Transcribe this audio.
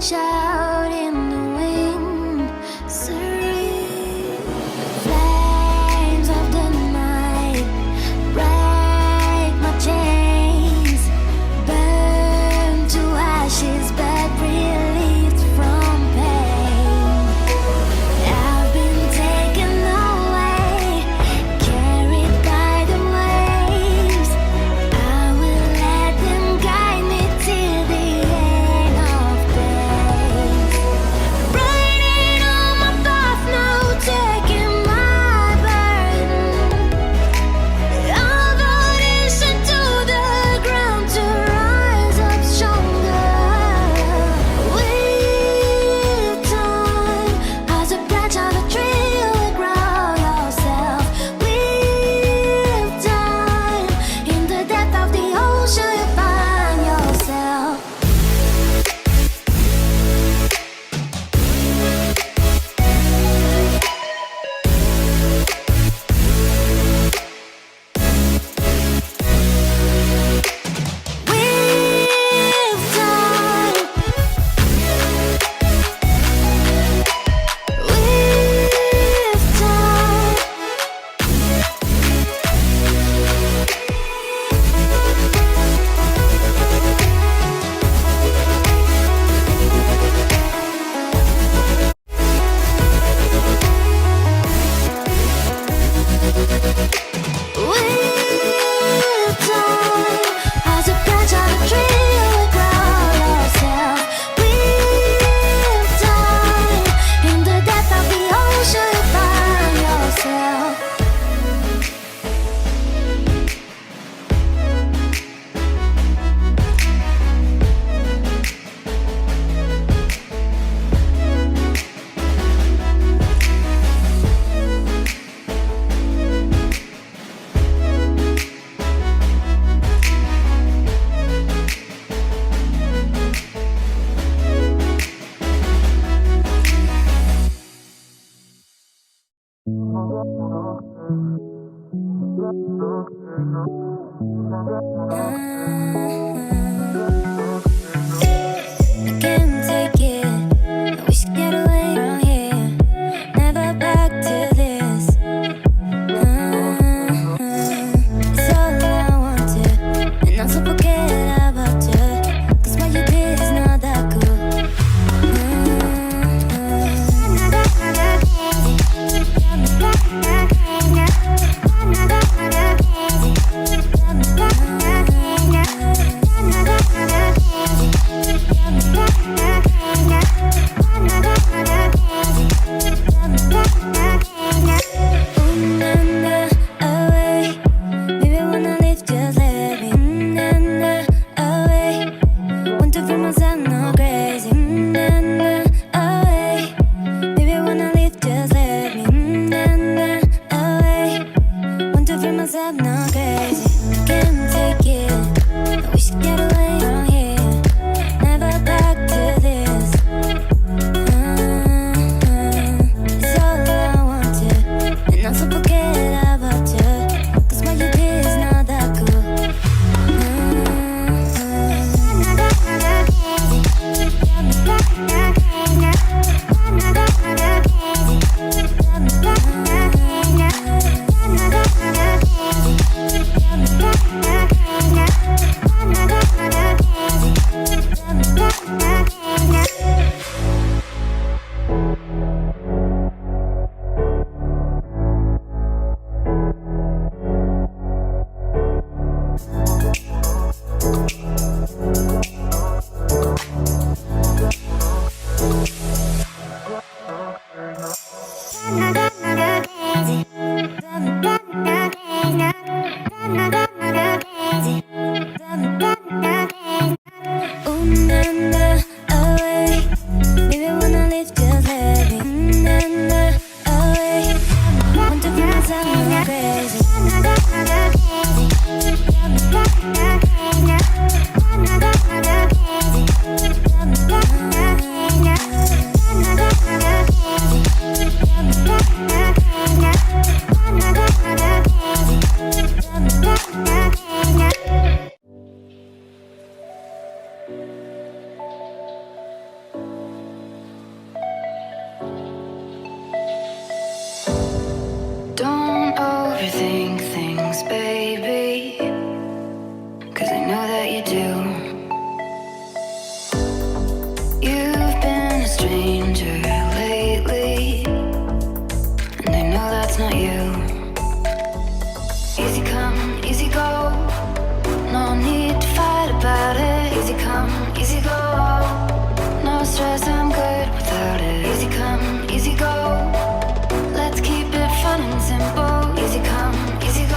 Shout in the wind, serene flames of the night, break my chains, burn to ashes, but relieved from pain. I've been taken away, carried by the waves. I will let them guide me till the end of days. Riding on my path now, taking my burden. I'll audition to the ground to rise up stronger. With time, as a branch of a tree, you will grow yourself. With time, in the depth of the ocean, you find yourself. With time, with time. With time, as a branch of a tree, you will grow yourself. With time, in the depth of the ocean, you find yourself. I can't take it. I wish I get away from here. Never back to this. It's all I want to, and also forget about you. 'Cause what you did is not that cool. You've been a stranger lately, and I know that's not you. Easy come, easy go, no need to fight about it. Easy come, easy go, no stress, I'm good without it. Easy come, easy go, let's keep it fun and simple. Easy come, easy go.